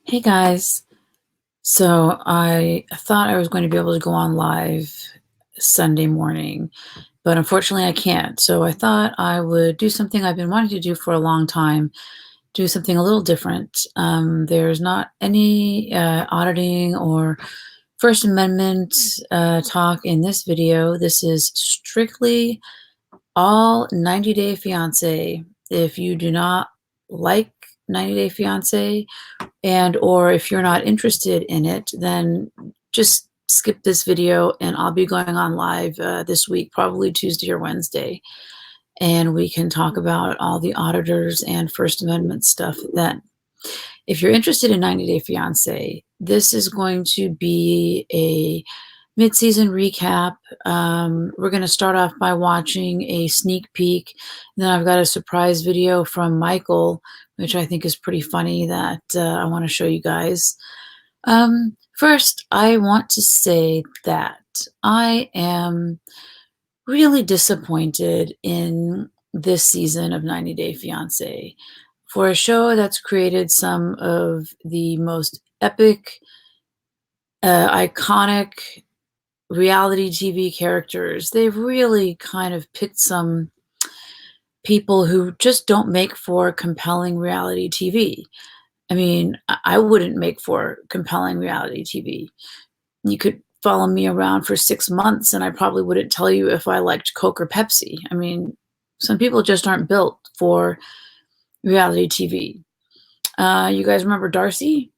Hey guys, so I thought I was going to be able to go on live Sunday morning, but unfortunately I can't. So I thought I would do something I've been wanting to do for a long time, do something a little different. There's not any auditing or First Amendment talk in this video. This is strictly all 90 Day Fiance. If you do not like 90 Day Fiance, and or if you're not interested in it, then just skip this video and I'll be going on live this week, probably Tuesday or Wednesday. And we can talk about all the auditors and First Amendment stuff then. If you're interested in 90 Day Fiance, this is going to be a mid-season recap. We're going to start off by watching a sneak peek. Then I've got a surprise video from Michael, which I think is pretty funny, that I want to show you guys. First, I want to say that I am really disappointed in this season of 90 Day Fiance. For a show that's created some of the most epic, iconic reality TV characters, they've really kind of picked some people who just don't make for compelling reality TV. I mean, I wouldn't make for compelling reality TV. You could follow me around for 6 months and I probably wouldn't tell you if I liked Coke or Pepsi. I mean, some people just aren't built for reality TV. You guys remember Darcy?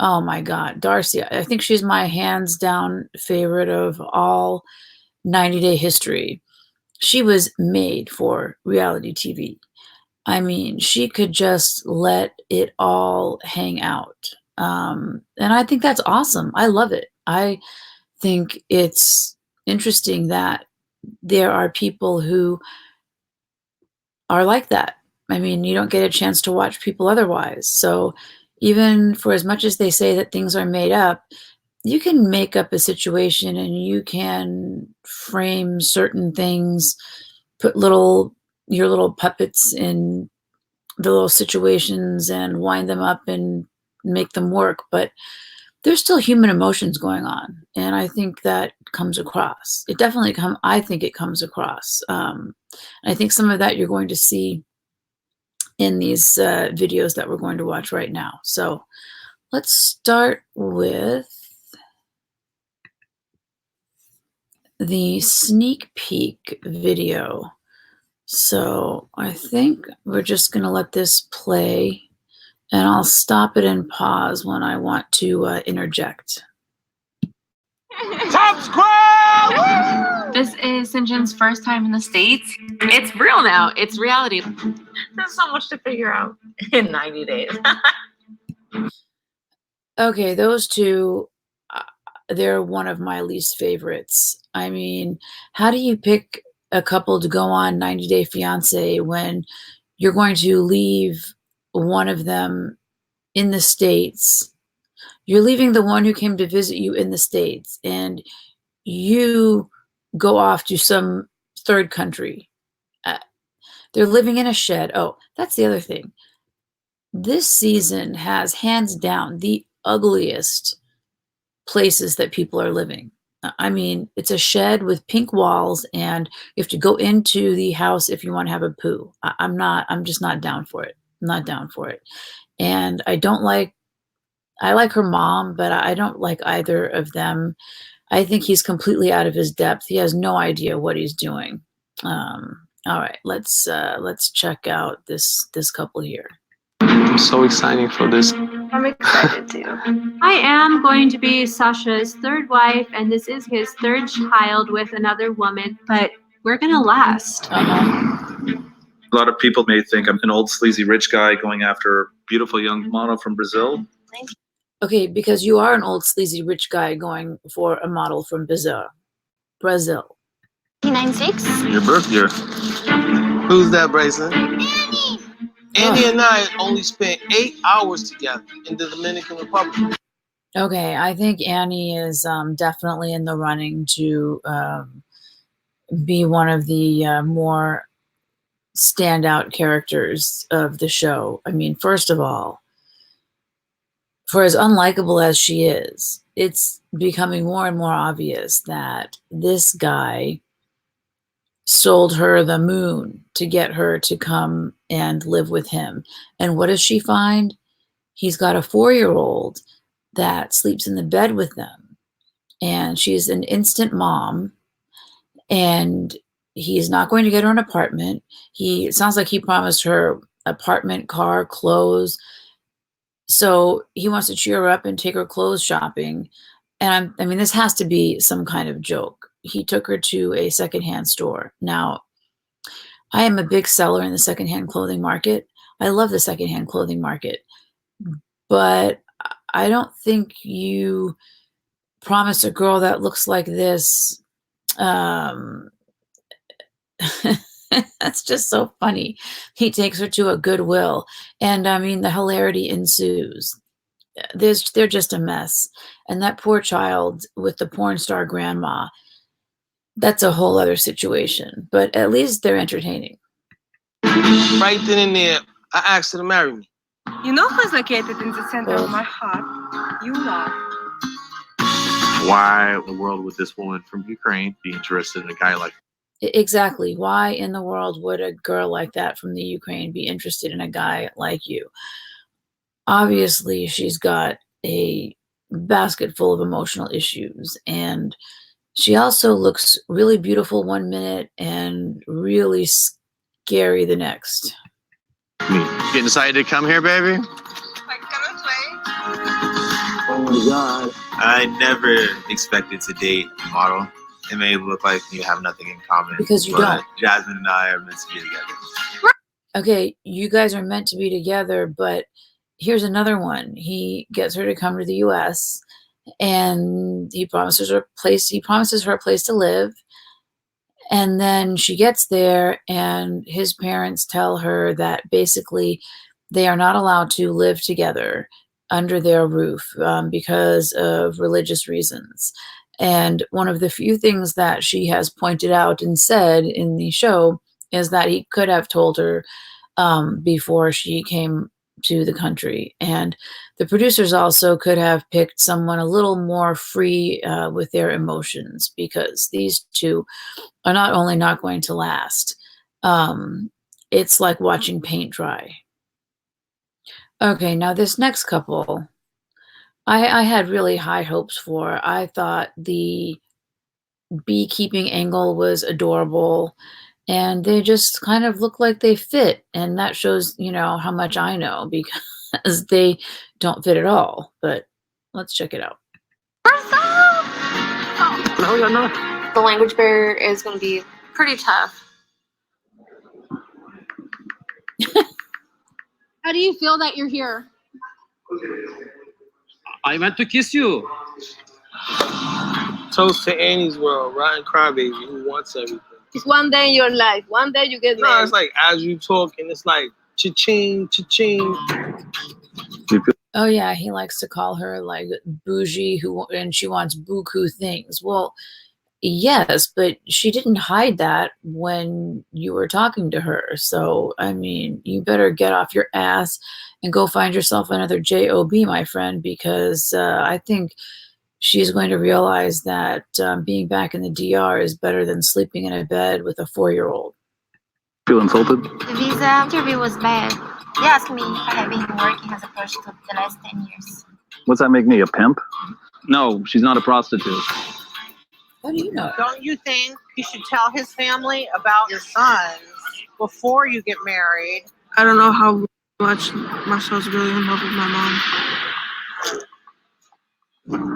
Oh my God, Darcy. I think she's my hands down favorite of all 90 Day history. She was made for reality TV. I mean, she could just let it all hang out. And I think that's awesome. I love it. I think it's interesting that there are people who are like that. I mean, you don't get a chance to watch people otherwise. So even for as much as they say that things are made up, you can make up a situation and you can frame certain things, put your little puppets in the little situations and wind them up and make them work. But there's still human emotions going on, and I think that comes across. I think it comes across. I think some of that you're going to see in these videos that we're going to watch right now. So let's start with the sneak peek video. So I think we're just going to let this play, and I'll stop it and pause when I want to interject. Top Squad! This is Sinjin's first time in the States. It's real now. It's reality. There's so much to figure out in 90 days. Okay, those two, they're one of my least favorites. I mean, how do you pick a couple to go on 90 Day Fiance when you're going to leave one of them in the States? You're leaving the one who came to visit you in the States, and you go off to some third country. They're living in a shed. Oh, that's the other thing. This season has hands down the ugliest places that people are living. I mean, it's a shed with pink walls, and you have to go into the house if you want to have a poo. I'm just not down for it. I'm not down for it. And I like her mom, but I don't like either of them. I think he's completely out of his depth. He has no idea what he's doing. All right, let's check out this couple here. I'm so excited for this. I'm excited too. I am going to be Sasha's third wife, and this is his third child with another woman, but we're gonna last. Uh-huh. A lot of people may think I'm an old sleazy rich guy going after a beautiful young model from Brazil. Okay, because you are an old sleazy rich guy going for a model from Brazil. 96? Your birth year. Who's that, Bryson? Annie! Annie and I only spent 8 hours together in the Dominican Republic. Okay, I think Annie is definitely in the running to be one of the more standout characters of the show. I mean, first of all, for as unlikable as she is, it's becoming more and more obvious that this guy sold her the moon to get her to come and live with him. And what does she find? He's got a 4-year-old that sleeps in the bed with them. And she's an instant mom. And he's not going to get her an apartment. It sounds like he promised her apartment, car, clothes. So he wants to cheer her up and take her clothes shopping. And I mean, this has to be some kind of joke. He took her to a secondhand store. Now, I am a big seller in the secondhand clothing market. I love the secondhand clothing market. But I don't think you promise a girl that looks like this. That's just so funny. He takes her to a Goodwill, and I mean, the hilarity ensues. They're just a mess. And that poor child with the porn star grandma, that's a whole other situation. But at least they're entertaining. Right then and there, I asked her to marry me. You know who's located in the center of my heart? You are. Why in the world would this woman from Ukraine be interested in a guy like Exactly. Why in the world would a girl like that from the Ukraine be interested in a guy like you? Obviously, she's got a basket full of emotional issues, and she also looks really beautiful one minute and really scary the next. me? You decided to come here, baby? Oh my God. I never expected to date a model. It may look like you have nothing in common. Because you but don't. Jasmine and I are meant to be together. Okay, you guys are meant to be together, but here's another one. He gets her to come to the US and he promises her a place to live. And then she gets there and his parents tell her that basically they are not allowed to live together under their roof because of religious reasons. And one of the few things that she has pointed out and said in the show is that he could have told her before she came to the country. And the producers also could have picked someone a little more free with their emotions, because these two are not only not going to last, it's like watching paint dry. Okay, now this next couple, I had really high hopes for. I thought the beekeeping angle was adorable, and they just kind of look like they fit. And that shows, how much I know, because they don't fit at all. But let's check it out. The language barrier is going to be pretty tough. How do you feel that you're here? I meant to kiss you. Toast to Annie's world, rotten crybaby who wants everything. It's one day in your life. One day you get No, married. it's like as you talk, and it's like cha-ching, cha-ching. Oh yeah, he likes to call her like bougie, and she wants buku things. Well, yes, but she didn't hide that when you were talking to her. So, I mean, you better get off your ass and go find yourself another job, my friend, because I think she's going to realize that being back in the DR is better than sleeping in a bed with a 4-year-old. Feel insulted? The visa interview was bad. They asked me if I had been working as a prostitute the last 10 years. What's that make me, a pimp? No, she's not a prostitute. How do you know? Don't you think you should tell his family about your sons before you get married? I don't know how much Marcel's really in love with my mom.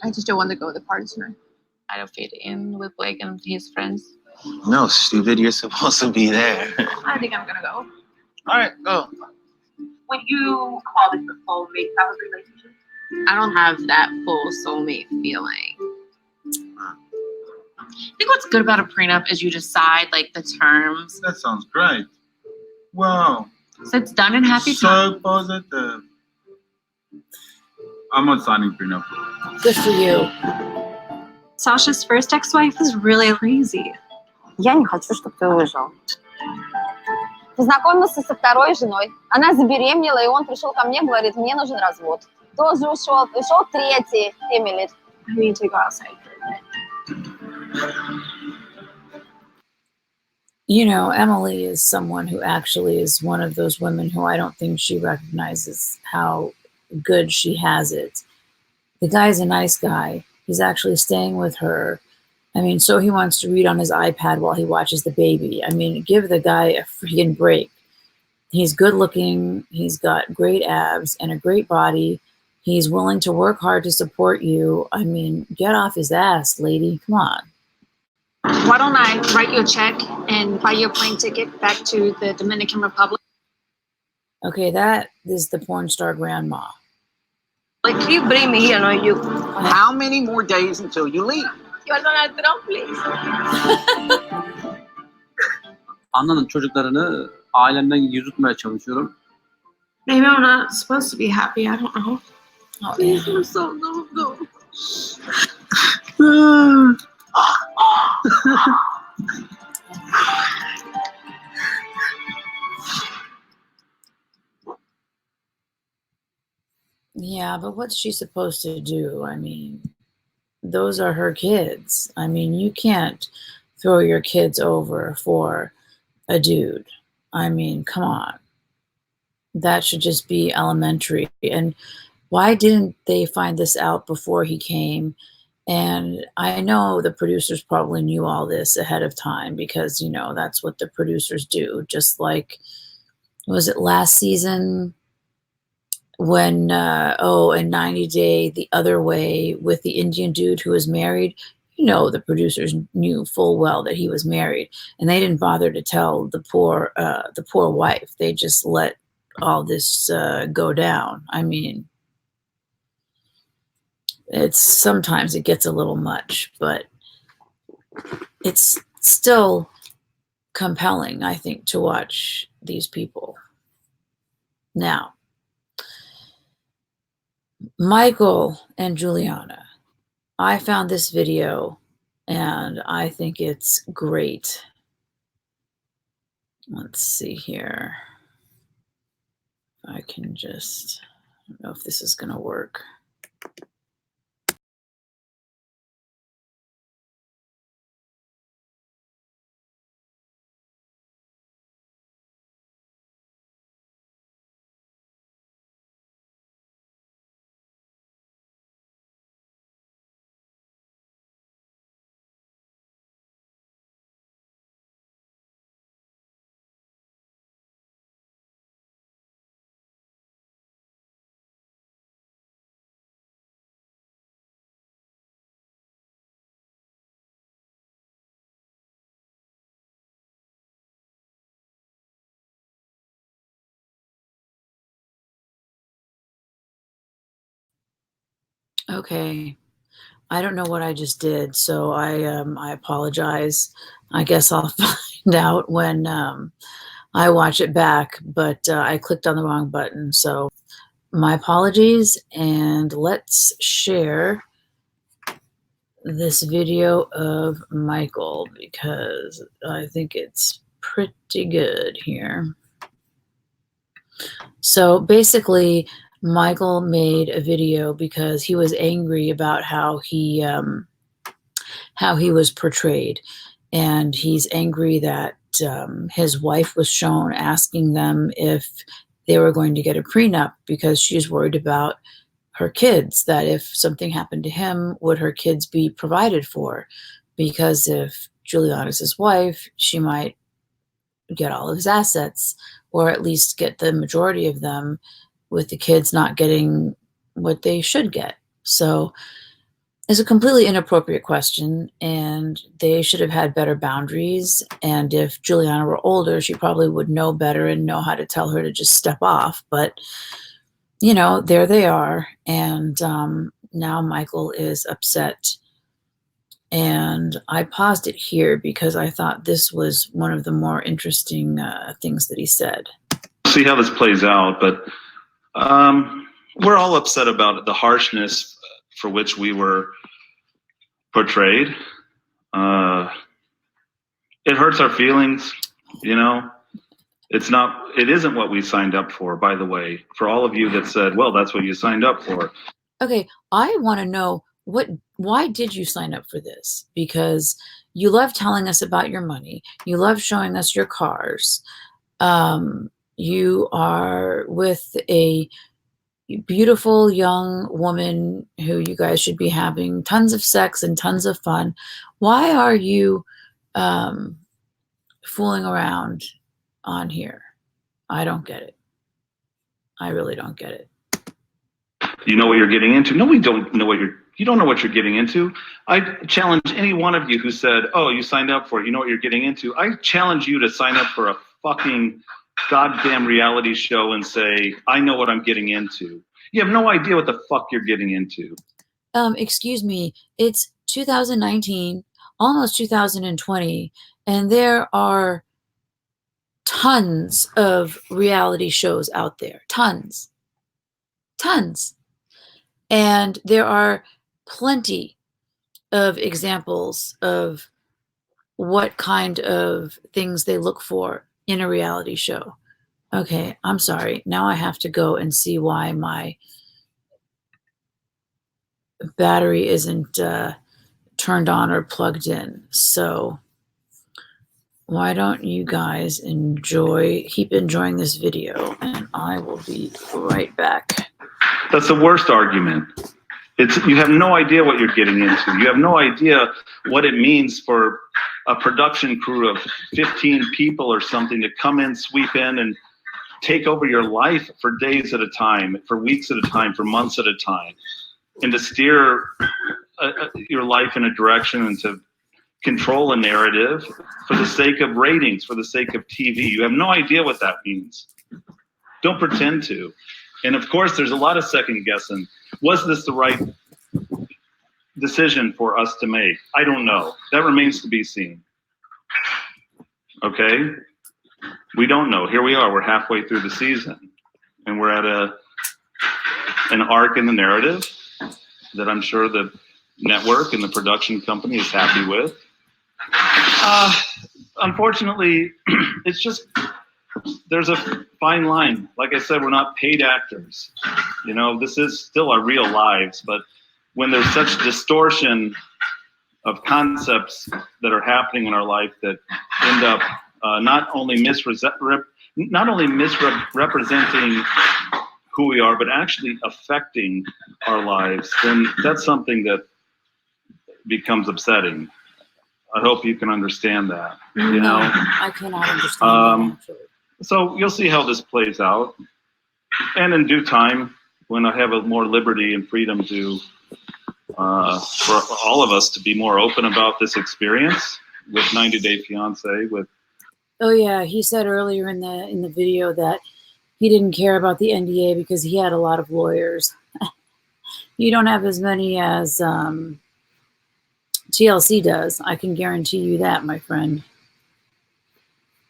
I just don't want to go to the party tonight. I don't fit in with Blake and his friends. No, stupid. You're supposed to be there. I think I'm going to go. All right, go. Would you call this a soulmate type of relationship? I don't have that full soulmate feeling. I think what's good about a prenup is you decide like the terms. That sounds great. Wow. So it's done in happy so time. Positive. I'm not signing prenup. Good for you. Sasha's first ex-wife is really crazy. Я не хочу, чтобы ты уезжал. Познакомился со второй женой. Она забеременела, и он пришел ко мне, говорит, мне нужен развод. Тоже ушел. Пришел третий, Эмили. I need to go outside for a minute. You know, Emily is someone who actually is one of those women who I don't think she recognizes how good she has it. The guy's a nice guy. He's actually staying with her. I mean, so he wants to read on his iPad while he watches the baby. I mean, give the guy a freaking break. He's good looking. He's got great abs and a great body. He's willing to work hard to support you. I mean, get off his ass, lady. Come on. Why don't I write you a check and buy you a plane ticket back to the Dominican Republic? Okay, that is the porn star grandma. Like, can you bring me here, not you? How many more days until you leave? You're Donald Trump, please. Anladım, çocuklarını ailemden yüz tutmaya çalışıyorum. Maybe I'm not supposed to be happy. I don't know. Oh, I'm so no. Yeah, but what's she supposed to do? I mean, those are her kids. I mean, you can't throw your kids over for a dude. I mean, come on. That should just be elementary. And why didn't they find this out before he came? And I know the producers probably knew all this ahead of time because, you know, that's what the producers do. Just like, was it last season when, in 90 Day, the other way with the Indian dude who was married? You know, the producers knew full well that he was married, and they didn't bother to tell the poor wife. They just let all this go down. I mean, sometimes it gets a little much, but it's still compelling, I think, to watch these people. Now, Michael and Juliana, I found this video and I think it's great. Let's see here. I don't know if this is going to work. Okay. I don't know what I just did, so I apologize. I guess I'll find out when I watch it back, but I clicked on the wrong button, so my apologies, and let's share this video of Michael because I think it's pretty good here. So basically, Michael made a video because he was angry about how he was portrayed, and he's angry that his wife was shown asking them if they were going to get a prenup because she's worried about her kids, that if something happened to him, would her kids be provided for? Because if Juliana's his wife, she might get all of his assets, or at least get the majority of them, with the kids not getting what they should get. So it's a completely inappropriate question, and they should have had better boundaries. And if Juliana were older, she probably would know better and know how to tell her to just step off. But, you know, there they are. And now Michael is upset. And I paused it here because I thought this was one of the more interesting things that he said. See how this plays out, but we're all upset about the harshness for which we were portrayed. It hurts our feelings, you know. It's not, it isn't what we signed up for, by the way, for all of you that said, well, that's what you signed up for. Okay, I want to know why did you sign up for this? Because you love telling us about your money. You love showing us your cars. You are with a beautiful young woman who you guys should be having tons of sex and tons of fun. Why are you fooling around on here? I don't get it. I really don't get it. You know what you're getting into? No, we don't know what you don't know what you're getting into. I challenge any one of you who said, oh, you signed up for it, you know what you're getting into. I challenge you to sign up for a fucking goddamn reality show and say, I know what I'm getting into. You have no idea what the fuck you're getting into. Excuse me, it's 2019, almost 2020, and there are tons of reality shows out there. Tons. And there are plenty of examples of what kind of things they look for in a reality show. Okay, I'm sorry. Now I have to go and see why my battery isn't turned on or plugged in. So why don't you guys keep enjoying this video, and I will be right back. That's the worst argument. You have no idea what you're getting into. You have no idea what it means for a production crew of 15 people or something to come in, sweep in, and take over your life for days at a time, for weeks at a time, for months at a time, and to steer your life in a direction and to control a narrative for the sake of ratings, for the sake of TV. You have no idea what that means. Don't pretend to. And of course, there's a lot of second guessing. Was this the right decision for us to make? I don't know. That remains to be seen. Okay? We don't know. Here we are. We're halfway through the season. And we're at an arc in the narrative that I'm sure the network and the production company is happy with. Unfortunately, it's just, there's a fine line. Like I said, we're not paid actors. You know, this is still our real lives, but when there's such distortion of concepts that are happening in our life that end up not only misrepresenting who we are, but actually affecting our lives, then that's something that becomes upsetting. I hope you can understand that. You know, I cannot understand that, actually. So you'll see how this plays out, and in due time, when I have a more liberty and freedom to, for all of us to be more open about this experience with 90 Day Fiance. Oh yeah, he said earlier in the video that he didn't care about the NDA because he had a lot of lawyers. You don't have as many as TLC does. I can guarantee you that, my friend.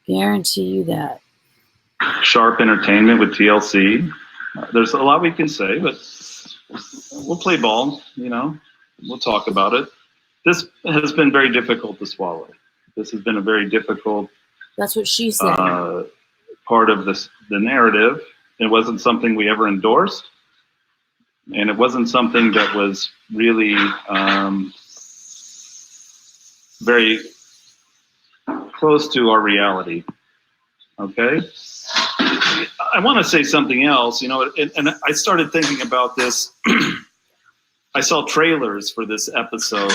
Guarantee you that. Sharp entertainment with TLC. There's a lot we can say, but we'll play ball, you know. We'll talk about it. This has been very difficult to swallow. This has been a very difficult That's what she said. Part of the narrative. It wasn't something we ever endorsed, and it wasn't something that was really very close to our reality. Okay? I want to say something else, you know, and I started thinking about this. I saw trailers for this episode,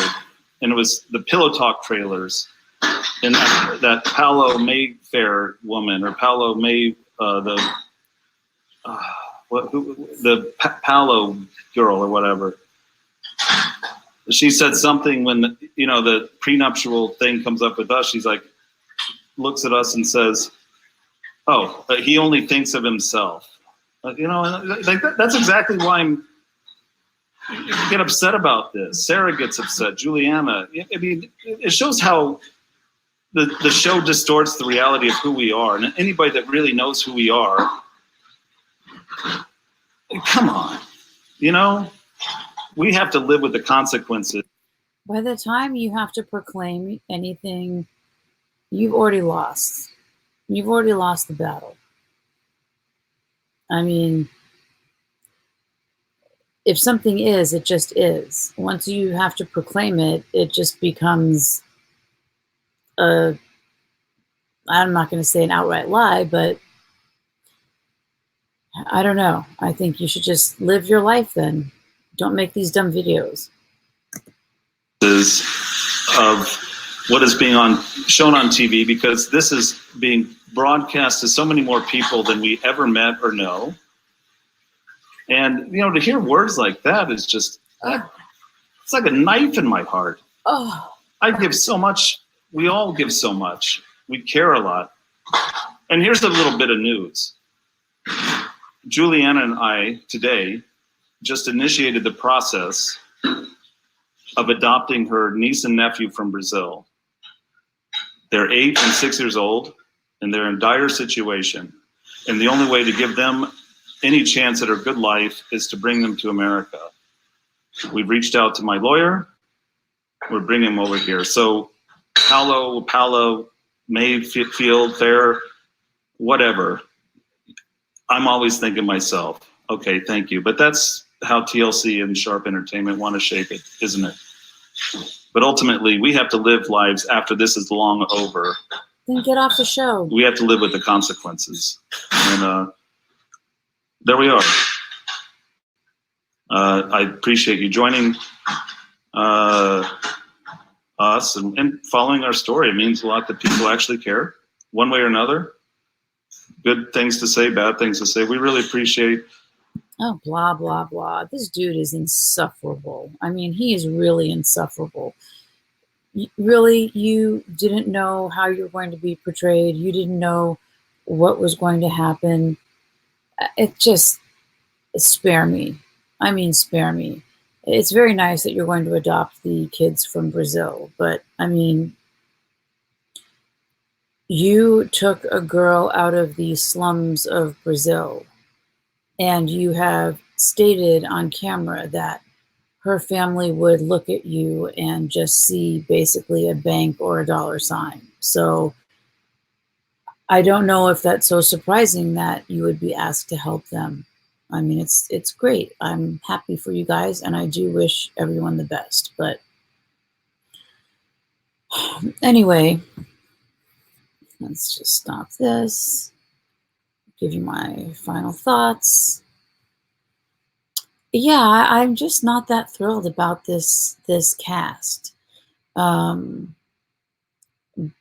and it was the Pillow Talk trailers. And that Paolo Mayfair woman, or Paolo May, the Paolo girl or whatever. She said something when, you know, the prenuptial thing comes up with us. She's like, looks at us and says, "Oh, he only thinks of himself." You know, and like that's exactly why I get upset about this. Sarah gets upset. Juliana. I mean, it shows how the show distorts the reality of who we are. And anybody that really knows who we are, come on, you know, we have to live with the consequences. By the time you have to proclaim anything, you've already lost. you've already lost the battle. I mean, if something is, it just is. Once you have to proclaim it, it just becomes a, I'm not going to say an outright lie, but I don't know. I think you should just live your life then. Don't make these dumb videos. Of what is being shown on TV, because this is being broadcast to so many more people than we ever met or know. And, to hear words like that is just, it's like a knife in my heart. Oh. I give so much. We all give so much. We care a lot. And here's a little bit of news. Juliana and I today just initiated the process of adopting her niece and nephew from Brazil. They're 8 and 6 years old, and they're in dire situation. And the only way to give them any chance at a good life is to bring them to America. We've reached out to my lawyer. We're bringing them over here. So Paolo, Mayfield, Fair, whatever. I'm always thinking myself, okay, thank you. But that's how TLC and Sharp Entertainment want to shape it, isn't it? But ultimately, we have to live lives after this is long over. Then get off the show. We have to live with the consequences. And there we are. I appreciate you joining us and following our story. It means a lot that people actually care, one way or another. Good things to say, bad things to say. We really appreciate. Oh, blah, blah, blah. This dude is insufferable. I mean, he is really insufferable. Really, you didn't know how you were going to be portrayed. You didn't know what was going to happen. It just, spare me. I mean, spare me. It's very nice that you're going to adopt the kids from Brazil, but I mean, you took a girl out of the slums of Brazil, and you have stated on camera that her family would look at you and just see basically a bank or a dollar sign. So I don't know if that's so surprising that you would be asked to help them. I mean, it's great. I'm happy for you guys, and I do wish everyone the best. But anyway, let's just stop this. Give you my final thoughts. Yeah, I'm just not that thrilled about this cast.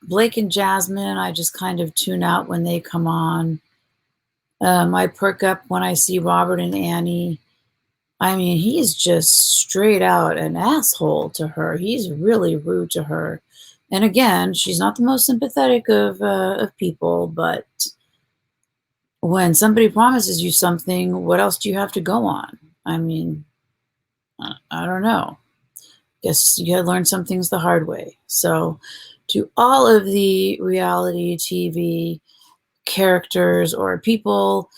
Blake and Jasmine, I just kind of tune out when they come on. I perk up when I see Robert and Annie. I mean, he's just straight out an asshole to her. He's really rude to her. And again, she's not the most sympathetic of people, but when somebody promises you something, what else do you have to go on? I mean, I don't know. Guess you gotta learn some things the hard way. So to all of the reality TV characters or people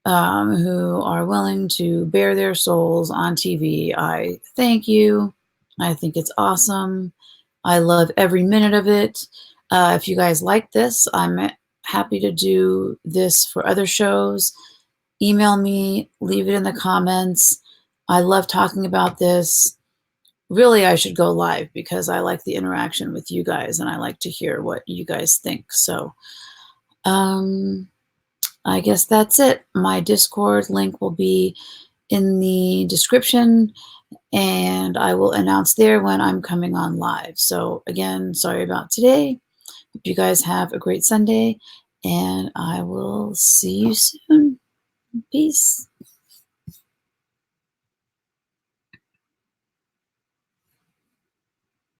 who are willing to bare their souls on TV, I thank you. I think it's awesome. I love every minute of it. If you guys like this, I'm happy to do this for other shows. Email me, leave it in the comments. I love talking about this. Really, I should go live because I like the interaction with you guys and I like to hear what you guys think. So I guess that's it. My Discord link will be in the description, and I will announce there when I'm coming on live. So again, sorry about today. Hope you guys have a great Sunday, and I will see you soon. Peace.